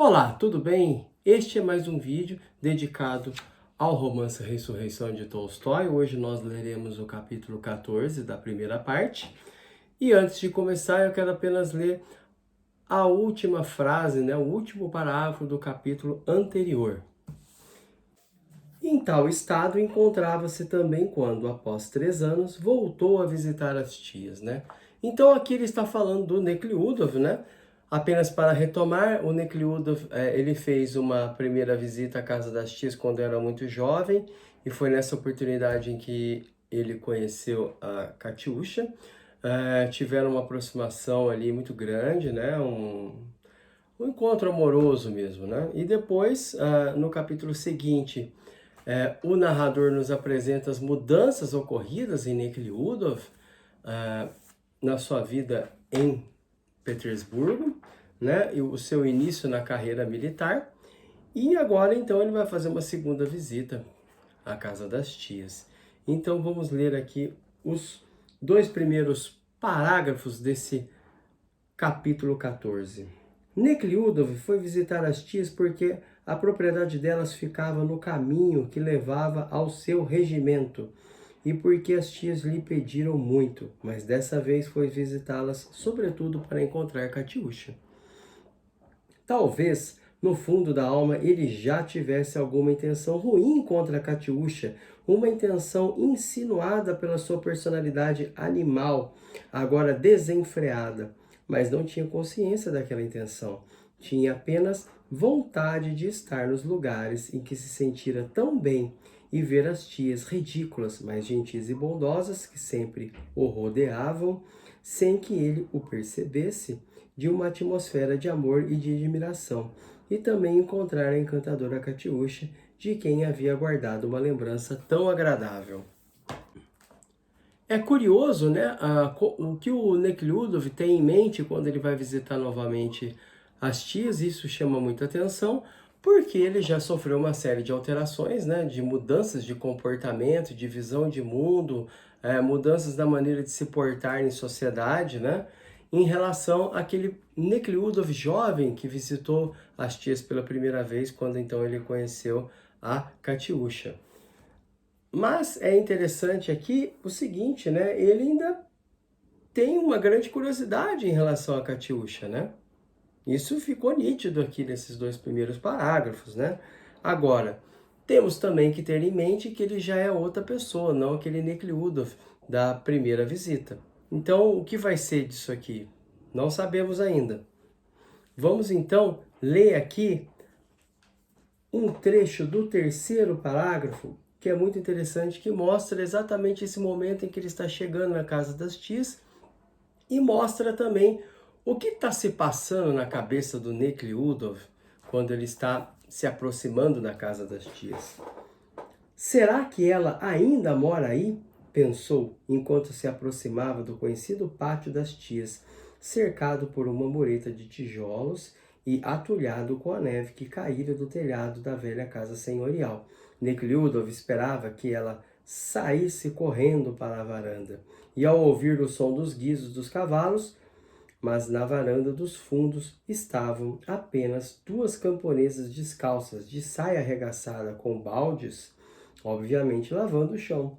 Olá, tudo bem? Este é mais um vídeo dedicado ao romance Ressurreição de Tolstói. Hoje nós leremos o capítulo 14 da primeira parte. E antes de começar, eu quero apenas ler a última frase, o último parágrafo do capítulo anterior. Em tal estado encontrava-se também quando, após 3 anos, voltou a visitar as tias, Então aqui ele está falando do Nekliudov, Apenas para retomar, o Nekliudov, ele fez uma primeira visita à casa das tias quando era muito jovem, e foi nessa oportunidade em que ele conheceu a Katiusha. Tiveram uma aproximação ali muito grande, um encontro amoroso mesmo, E depois, no capítulo seguinte, o narrador nos apresenta as mudanças ocorridas em Nekliudov na sua vida em Petersburgo, e o seu início na carreira militar. E agora, então, ele vai fazer uma segunda visita à casa das tias. Então, vamos ler aqui os 2 primeiros parágrafos desse capítulo 14. Nekliudov foi visitar as tias porque a propriedade delas ficava no caminho que levava ao seu regimento e porque as tias lhe pediram muito, mas dessa vez foi visitá-las sobretudo para encontrar Katiusha. Talvez, no fundo da alma, ele já tivesse alguma intenção ruim contra Katiusha, uma intenção insinuada pela sua personalidade animal, agora desenfreada, mas não tinha consciência daquela intenção. Tinha apenas vontade de estar nos lugares em que se sentira tão bem e ver as tias ridículas, mas gentis e bondosas, que sempre o rodeavam, sem que ele o percebesse, de uma atmosfera de amor e de admiração, e também encontrar a encantadora Katiusha, de quem havia guardado uma lembrança tão agradável. É curioso, o que o Nekliudov tem em mente quando ele vai visitar novamente as tias. Isso chama muita atenção, porque ele já sofreu uma série de alterações, de mudanças de comportamento, de visão de mundo, mudanças da maneira de se portar em sociedade, em relação àquele Nekliudov jovem que visitou as tias pela primeira vez, quando então ele conheceu a Katiusha. Mas é interessante aqui o seguinte, ele ainda tem uma grande curiosidade em relação a Katiusha, Isso ficou nítido aqui nesses 2 primeiros parágrafos, Agora, temos também que ter em mente que ele já é outra pessoa, não aquele Nekliudov da primeira visita. Então, o que vai ser disso aqui? Não sabemos ainda. Vamos então ler aqui um trecho do 3º parágrafo, que é muito interessante, que mostra exatamente esse momento em que ele está chegando na casa das tias e mostra também o que está se passando na cabeça do Nekliudov quando ele está se aproximando da casa das tias. Será que ela ainda mora aí? Pensou, enquanto se aproximava do conhecido pátio das tias, cercado por uma mureta de tijolos e atulhado com a neve que caíra do telhado da velha casa senhorial. Nekliudov esperava que ela saísse correndo para a varanda, e ao ouvir o som dos guizos dos cavalos, mas na varanda dos fundos estavam apenas 2 camponesas descalças, de saia arregaçada, com baldes, obviamente lavando o chão.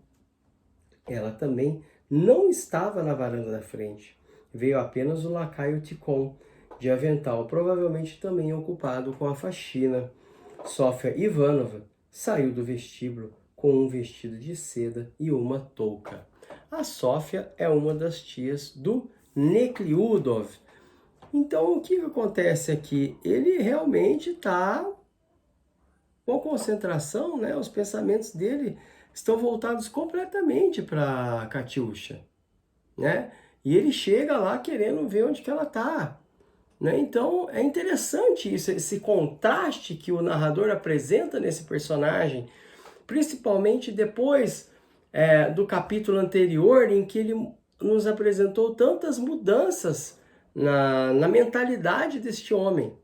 Ela também não estava na varanda da frente. Veio apenas o lacaio Tikhon, de avental, provavelmente também ocupado com a faxina. Sofia Ivanova saiu do vestíbulo com um vestido de seda e uma touca. A Sofia é uma das tias do Nekliudov. Então, o que acontece aqui? Ele realmente está com concentração, os pensamentos dele estão voltados completamente para Katiusha, E ele chega lá querendo ver onde que ela está, Então, é interessante isso, esse contraste que o narrador apresenta nesse personagem, principalmente depois do capítulo anterior, em que ele nos apresentou tantas mudanças na mentalidade deste homem.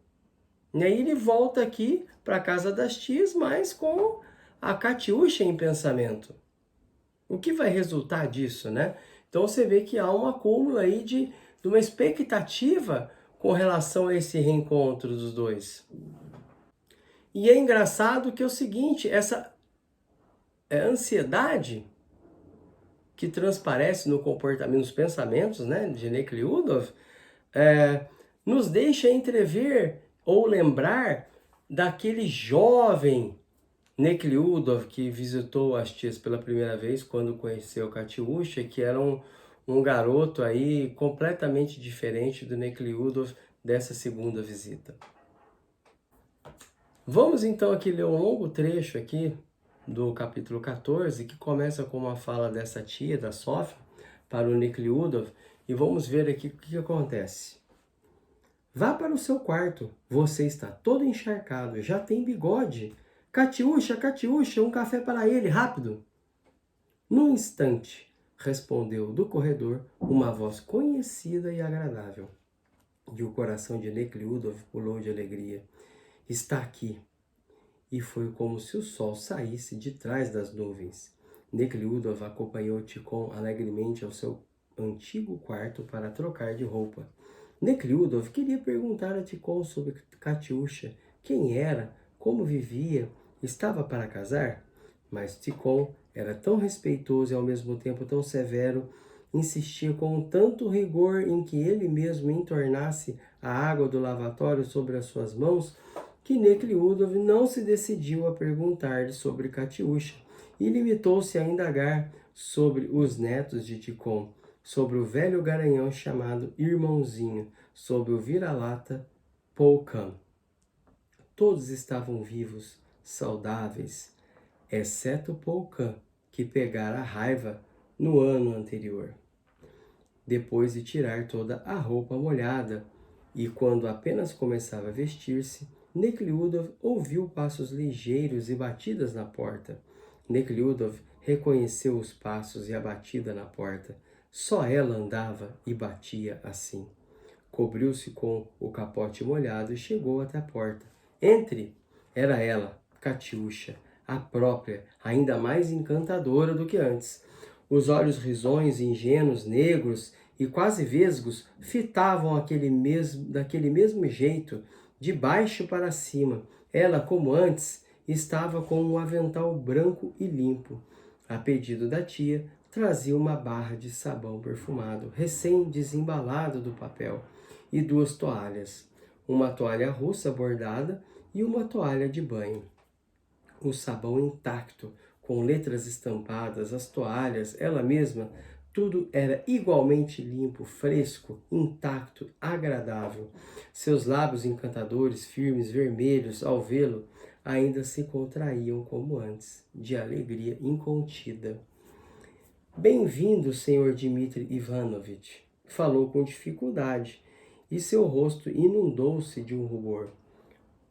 E aí ele volta aqui para a casa das tias, mas com a Katiusha em pensamento. O que vai resultar disso, Então você vê que há um acúmulo aí de uma expectativa com relação a esse reencontro dos dois. E é engraçado que é o seguinte, essa ansiedade que transparece no comportamento, nos pensamentos, né, de Nekhludoff, nos deixa entrever ou lembrar daquele jovem Nekhludoff que visitou as tias pela primeira vez quando conheceu Katiusha, que era um garoto aí completamente diferente do Nekhludoff dessa segunda visita. Vamos então aqui ler um longo trecho aqui do capítulo 14, que começa com uma fala dessa tia, da Sofia, para o Nekhludoff, e vamos ver aqui o que acontece. Vá para o seu quarto, você está todo encharcado, já tem bigode. Katiusha, Katiusha, um café para ele, rápido! Num instante, respondeu do corredor uma voz conhecida e agradável. E o coração de Nekhludoff pulou de alegria. Está aqui. E foi como se o sol saísse de trás das nuvens. Nekhludoff acompanhou Tikhon alegremente ao seu antigo quarto para trocar de roupa. Nekhludoff queria perguntar a Tikhon sobre Katiusha, quem era, como vivia, estava para casar? Mas Tikhon era tão respeitoso e ao mesmo tempo tão severo, insistia com tanto rigor em que ele mesmo entornasse a água do lavatório sobre as suas mãos, que Nekhludoff não se decidiu a perguntar-lhe sobre Katiusha e limitou-se a indagar sobre os netos de Tikhon, sobre o velho garanhão chamado Irmãozinho, sobre o vira-lata Polkan. Todos estavam vivos, saudáveis, exceto Polkan, que pegara a raiva no ano anterior. Depois de tirar toda a roupa molhada, e quando apenas começava a vestir-se, Nekhludoff ouviu passos ligeiros e batidas na porta. Nekhludoff reconheceu os passos e a batida na porta. Só ela andava e batia assim. Cobriu-se com o capote molhado e chegou até a porta. Entre! Era ela, Katiusha, a própria, ainda mais encantadora do que antes. Os olhos risonhos, ingênuos, negros e quase vesgos fitavam daquele mesmo jeito, de baixo para cima. Ela, como antes, estava com um avental branco e limpo. A pedido da tia, trazia uma barra de sabão perfumado, recém-desembalado do papel, e 2 toalhas, uma toalha russa bordada e uma toalha de banho. O sabão intacto, com letras estampadas, as toalhas, ela mesma, tudo era igualmente limpo, fresco, intacto, agradável. Seus lábios encantadores, firmes, vermelhos, ao vê-lo, ainda se contraíam como antes, de alegria incontida. Bem-vindo, senhor Dmitri Ivanovich, falou com dificuldade, e seu rosto inundou-se de um rubor.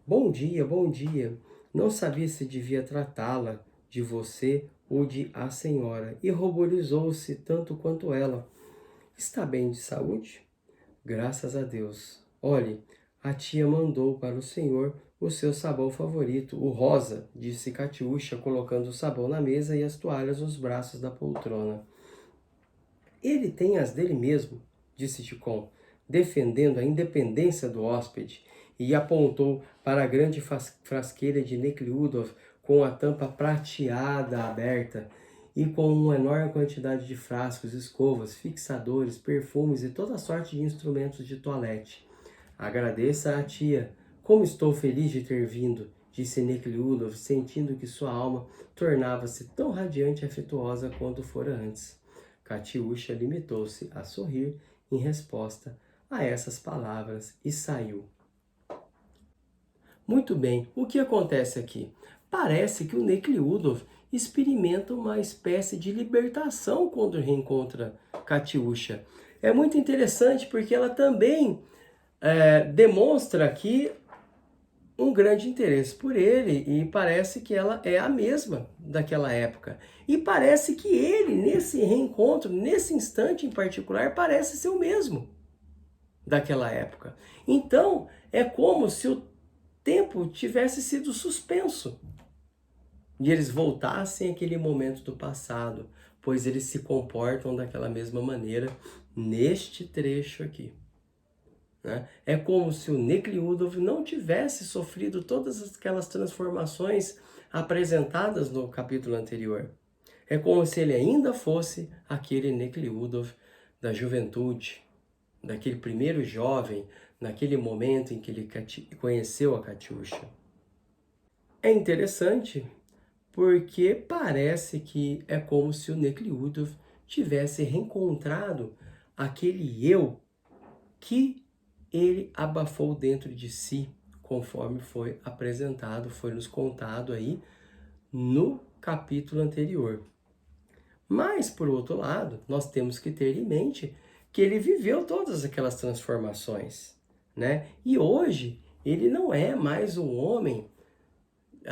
Bom dia, bom dia. Não sabia se devia tratá-la de você ou de a senhora, e ruborizou-se tanto quanto ela. Está bem de saúde? Graças a Deus. Olhe, a tia mandou para o senhor o seu sabão favorito, o rosa, disse Katiusha, colocando o sabão na mesa e as toalhas nos braços da poltrona. Ele tem as dele mesmo, disse Tikhon, defendendo a independência do hóspede, e apontou para a grande frasqueira de Nekhludoff com a tampa prateada aberta e com uma enorme quantidade de frascos, escovas, fixadores, perfumes e toda sorte de instrumentos de toilette. Agradeça à tia. Como estou feliz de ter vindo, disse Nekhludoff, sentindo que sua alma tornava-se tão radiante e afetuosa quanto fora antes. Katiusha limitou-se a sorrir em resposta a essas palavras e saiu. Muito bem, o que acontece aqui? Parece que o Nekhludoff experimenta uma espécie de libertação quando reencontra Katiusha. É muito interessante porque ela também demonstra aqui um grande interesse por ele e parece que ela é a mesma daquela época. E parece que ele, nesse reencontro, nesse instante em particular, parece ser o mesmo daquela época. Então, é como se o tempo tivesse sido suspenso e eles voltassem àquele momento do passado, pois eles se comportam daquela mesma maneira neste trecho aqui. né? É como se o Nekliudov não tivesse sofrido todas aquelas transformações apresentadas no capítulo anterior. É como se ele ainda fosse aquele Nekliudov da juventude, daquele primeiro jovem, naquele momento em que ele conheceu a Katiusha. É interessante porque parece que é como se o Nekliudov tivesse reencontrado aquele eu que ele abafou dentro de si, conforme foi apresentado, foi nos contado aí no capítulo anterior. Mas, por outro lado, nós temos que ter em mente que ele viveu todas aquelas transformações, né? E hoje ele não é mais um homem,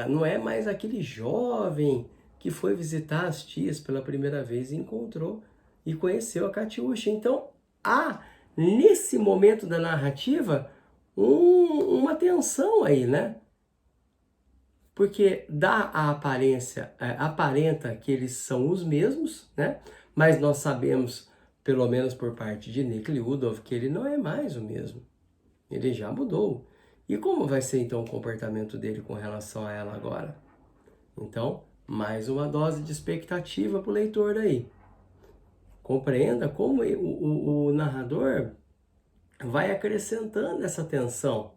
não é mais aquele jovem que foi visitar as tias pela primeira vez e encontrou e conheceu a Katiusha. Então, há, nesse momento da narrativa, uma tensão aí, né? Porque dá a aparência, aparenta que eles são os mesmos, né? Mas nós sabemos, pelo menos por parte de Nekliudov, que ele não é mais o mesmo. Ele já mudou. E como vai ser então o comportamento dele com relação a ela agora? Então, mais uma dose de expectativa para o leitor aí. Compreenda como o narrador vai acrescentando essa tensão.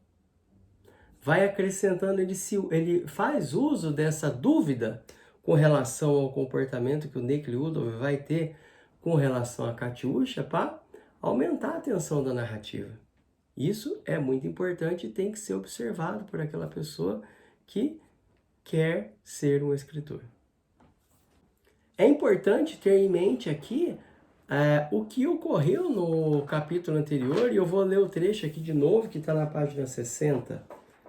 Vai acrescentando, ele faz uso dessa dúvida com relação ao comportamento que o Nekliudov vai ter com relação a Katiusha para aumentar a tensão da narrativa. Isso é muito importante e tem que ser observado por aquela pessoa que quer ser um escritor. É importante ter em mente aqui o que ocorreu no capítulo anterior, e eu vou ler o trecho aqui de novo, que está na página 60.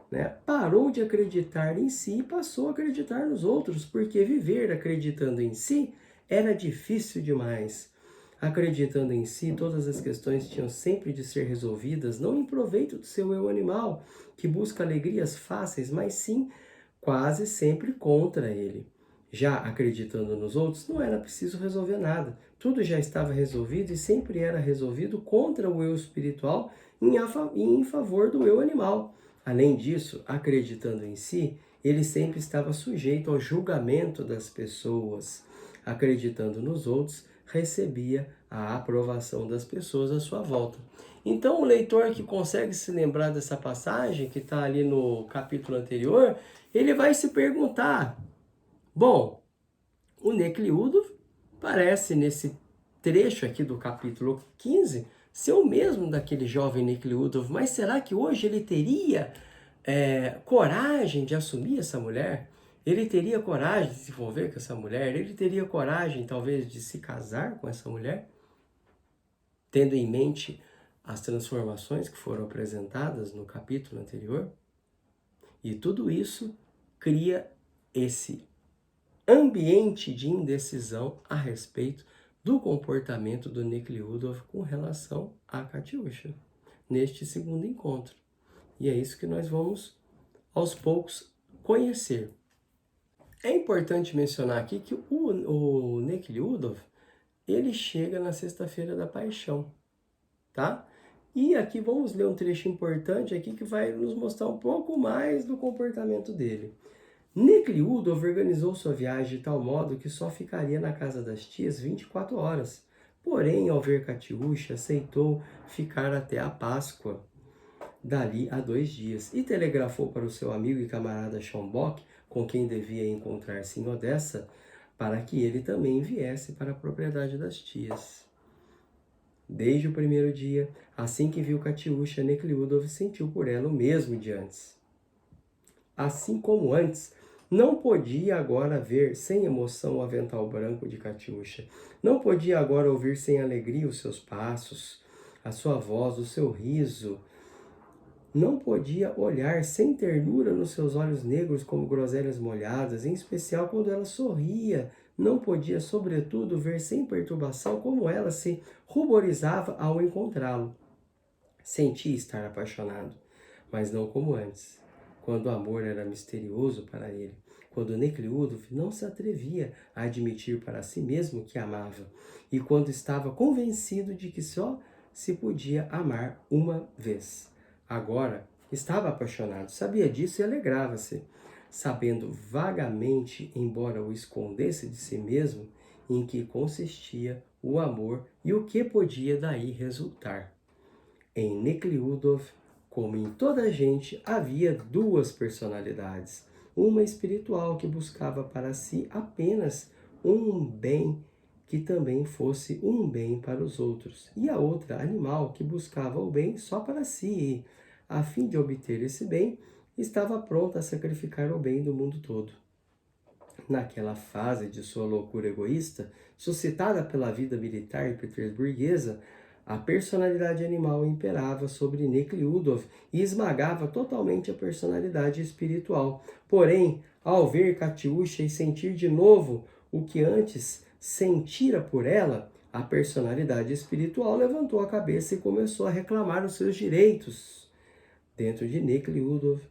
Né? Parou de acreditar em si e passou a acreditar nos outros, porque viver acreditando em si era difícil demais. Acreditando em si, todas as questões tinham sempre de ser resolvidas, não em proveito do seu eu animal, que busca alegrias fáceis, mas sim quase sempre contra ele. Já acreditando nos outros, não era preciso resolver nada. Tudo já estava resolvido e sempre era resolvido contra o eu espiritual e em favor do eu animal. Além disso, acreditando em si, ele sempre estava sujeito ao julgamento das pessoas. Acreditando nos outros, recebia a aprovação das pessoas à sua volta. Então, o leitor que consegue se lembrar dessa passagem, que está ali no capítulo anterior, ele vai se perguntar, bom, o Nekliudov parece, nesse trecho aqui do capítulo 15, ser o mesmo daquele jovem Nekliudov, mas será que hoje ele teria coragem de assumir essa mulher? Ele teria coragem de se envolver com essa mulher? Ele teria coragem, talvez, de se casar com essa mulher? Tendo em mente as transformações que foram apresentadas no capítulo anterior? E tudo isso cria esse ambiente de indecisão a respeito do comportamento do Nekliudov com relação a Katiusha, neste segundo encontro. E é isso que nós vamos, aos poucos, conhecer. É importante mencionar aqui que o Nekliudov, ele chega na Sexta-feira da Paixão, tá? E aqui vamos ler um trecho importante aqui que vai nos mostrar um pouco mais do comportamento dele. Nekliudov organizou sua viagem de tal modo que só ficaria na casa das tias 24 horas. Porém, ao ver Katiusha, aceitou ficar até a Páscoa, dali a 2 dias, e telegrafou para o seu amigo e camarada Schomburg, com quem devia encontrar-se em Odessa, para que ele também viesse para a propriedade das tias. Desde o primeiro dia, assim que viu Katiusha, Nekliudov sentiu por ela o mesmo de antes. Assim como antes, não podia agora ver sem emoção o avental branco de Katiusha. Não podia agora ouvir sem alegria os seus passos, a sua voz, o seu riso. Não podia olhar sem ternura nos seus olhos negros como groselhas molhadas, em especial quando ela sorria. Não podia, sobretudo, ver sem perturbação como ela se ruborizava ao encontrá-lo. Sentia estar apaixonado, mas não como antes, quando o amor era misterioso para ele, quando Nekliudov não se atrevia a admitir para si mesmo que amava, e quando estava convencido de que só se podia amar uma vez. Agora estava apaixonado, sabia disso e alegrava-se, sabendo vagamente, embora o escondesse de si mesmo, em que consistia o amor e o que podia daí resultar. Em Nekhludoff, como em toda a gente, havia duas personalidades. Uma espiritual que buscava para si apenas um bem que também fosse um bem para os outros, e a outra animal que buscava o bem só para si e, a fim de obter esse bem, estava pronta a sacrificar o bem do mundo todo. Naquela fase de sua loucura egoísta, suscitada pela vida militar petersburguesa, a personalidade animal imperava sobre Nekhludoff e esmagava totalmente a personalidade espiritual. Porém, ao ver Katyusha e sentir de novo o que antes sentira por ela, a personalidade espiritual levantou a cabeça e começou a reclamar os seus direitos. Dentro de Nekhludoff,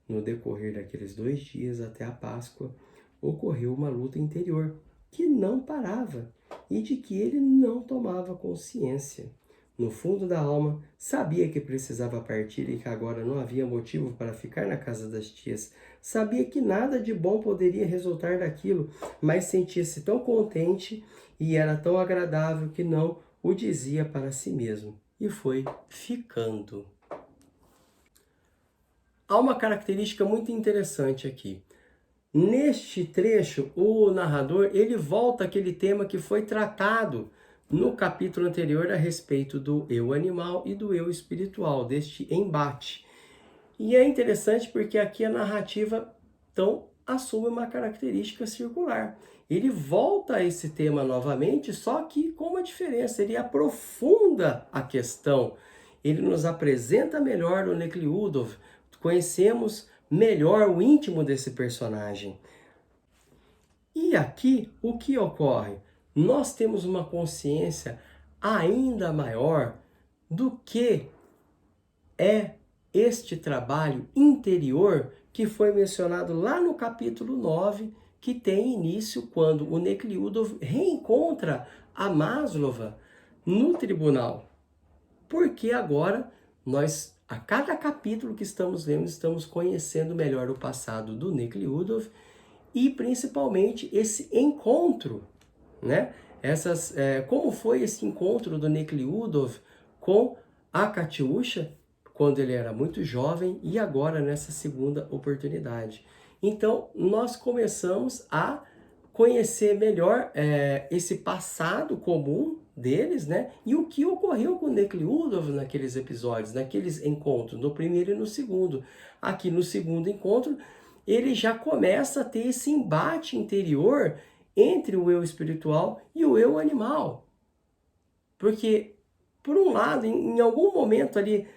no decorrer daqueles 2 dias até a Páscoa, ocorreu uma luta interior que não parava e de que ele não tomava consciência. No fundo da alma, sabia que precisava partir e que agora não havia motivo para ficar na casa das tias. Sabia que nada de bom poderia resultar daquilo, mas sentia-se tão contente e era tão agradável que não o dizia para si mesmo. E foi ficando. Há uma característica muito interessante aqui. Neste trecho, o narrador ele volta àquele tema que foi tratado no capítulo anterior a respeito do eu animal e do eu espiritual, deste embate. E é interessante porque aqui a narrativa então assume uma característica circular. Ele volta a esse tema novamente, só que com uma diferença, ele aprofunda a questão. Ele nos apresenta melhor o Nekhludoff, conhecemos melhor o íntimo desse personagem. E aqui, o que ocorre? Nós temos uma consciência ainda maior do que é este trabalho interior que foi mencionado lá no capítulo 9, que tem início quando o Nekhludoff reencontra a Maslova no tribunal. Porque agora nós, a cada capítulo que estamos lendo, estamos conhecendo melhor o passado do Nekhludoff e principalmente esse encontro, né? Como foi esse encontro do Nekhludoff com a Katyusha quando ele era muito jovem e agora nessa segunda oportunidade. Então, nós começamos a conhecer melhor esse passado comum deles, né? E o que ocorreu com o Nekhludoff naqueles episódios, naqueles encontros, no primeiro e no segundo. Aqui no segundo encontro, ele já começa a ter esse embate interior entre o eu espiritual e o eu animal. Porque, por um lado, em algum momento ali,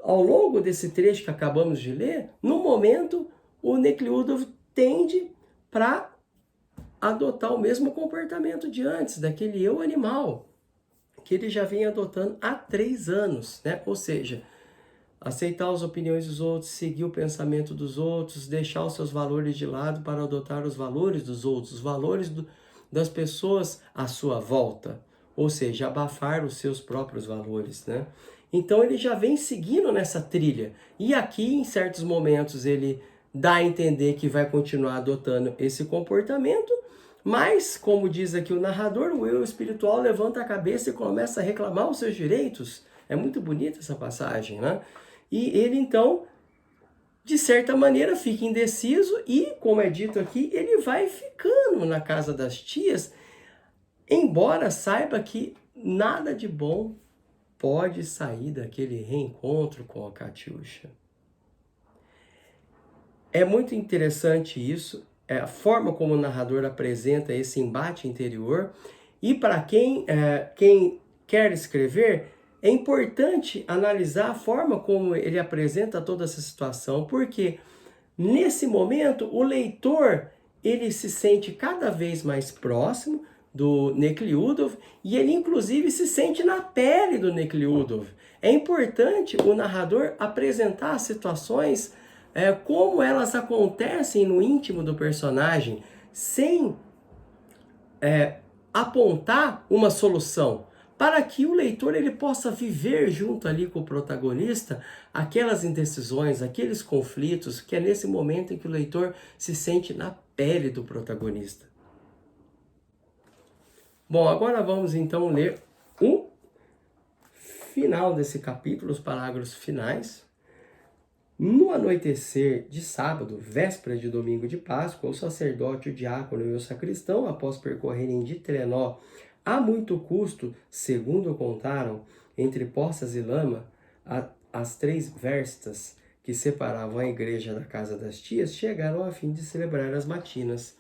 ao longo desse trecho que acabamos de ler, no momento, o Nekhludoff tende para adotar o mesmo comportamento de antes, daquele eu animal, que ele já vem adotando há 3 anos, né? Ou seja, aceitar as opiniões dos outros, seguir o pensamento dos outros, deixar os seus valores de lado para adotar os valores dos outros, os valores das pessoas à sua volta. Ou seja, abafar os seus próprios valores, né? Então ele já vem seguindo nessa trilha. E aqui, em certos momentos, ele dá a entender que vai continuar adotando esse comportamento, mas, como diz aqui o narrador, o eu espiritual levanta a cabeça e começa a reclamar os seus direitos. É muito bonita essa passagem, né? E ele, então, de certa maneira, fica indeciso e, como é dito aqui, ele vai ficando na casa das tias, embora saiba que nada de bom pode sair daquele reencontro com a Katyusha. É muito interessante isso, a forma como o narrador apresenta esse embate interior. E para quem quer escrever, é importante analisar a forma como ele apresenta toda essa situação, porque nesse momento o leitor ele se sente cada vez mais próximo do Nekhludoff e ele inclusive se sente na pele do Nekhludoff. É importante o narrador apresentar as situações como elas acontecem no íntimo do personagem, sem apontar uma solução, para que o leitor ele possa viver junto ali com o protagonista aquelas indecisões, aqueles conflitos, que é nesse momento em que o leitor se sente na pele do protagonista. Bom, agora vamos então ler o final desse capítulo, os parágrafos finais. No anoitecer de sábado, véspera de domingo de Páscoa, o sacerdote, o diácono e o sacristão, após percorrerem de trenó a muito custo, segundo contaram, entre poças e lama, as 3 verstas que separavam a igreja da casa das tias, chegaram a fim de celebrar as matinas.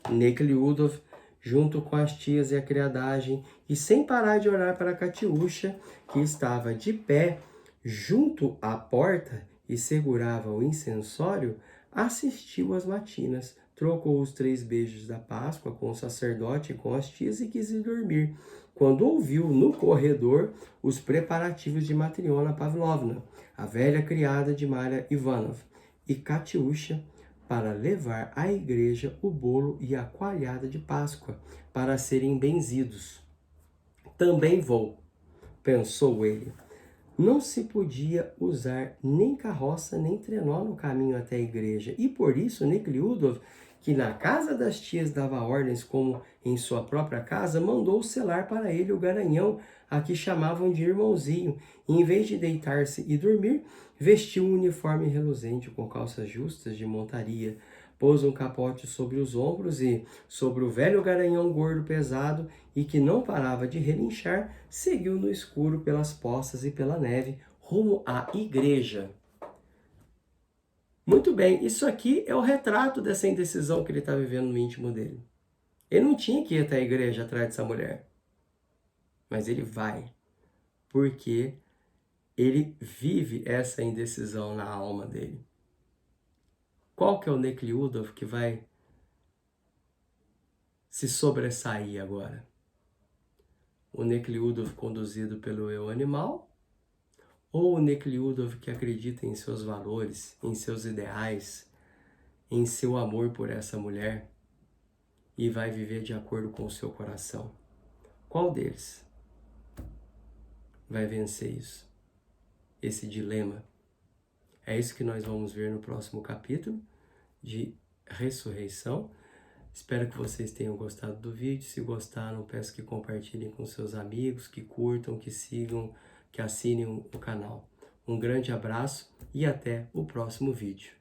Nekhludoff, junto com as tias e a criadagem, e sem parar de olhar para Katiusha, que estava de pé junto à porta e segurava o incensório, assistiu às matinas, trocou os 3 beijos da Páscoa com o sacerdote e com as tias e quis ir dormir, quando ouviu no corredor os preparativos de Matriona Pavlovna, a velha criada de Maria Ivanov, e Katiusha, para levar à igreja o bolo e a coalhada de Páscoa, para serem benzidos. Também vou, pensou ele. Não se podia usar nem carroça nem trenó no caminho até a igreja, e por isso Nekhludoff, que na casa das tias dava ordens como em sua própria casa, mandou selar para ele o garanhão, a que chamavam de irmãozinho, e em vez de deitar-se e dormir, vestiu um uniforme reluzente com calças justas de montaria, pôs um capote sobre os ombros e, sobre o velho garanhão gordo pesado e que não parava de relinchar, seguiu no escuro pelas poças e pela neve, rumo à igreja. Muito bem, isso aqui é o retrato dessa indecisão que ele está vivendo no íntimo dele. Ele não tinha que ir até a igreja atrás dessa mulher, mas ele vai, porque ele vive essa indecisão na alma dele. Qual que é o Nekhludoff que vai se sobressair agora? O Nekhludoff conduzido pelo eu animal, ou o Nekhludoff que acredita em seus valores, em seus ideais, em seu amor por essa mulher e vai viver de acordo com o seu coração? Qual deles vai vencer isso? Esse dilema? É isso que nós vamos ver no próximo capítulo de Ressurreição. Espero que vocês tenham gostado do vídeo. Se gostaram, peço que compartilhem com seus amigos, que curtam, que sigam, que assinem o canal. Um grande abraço e até o próximo vídeo.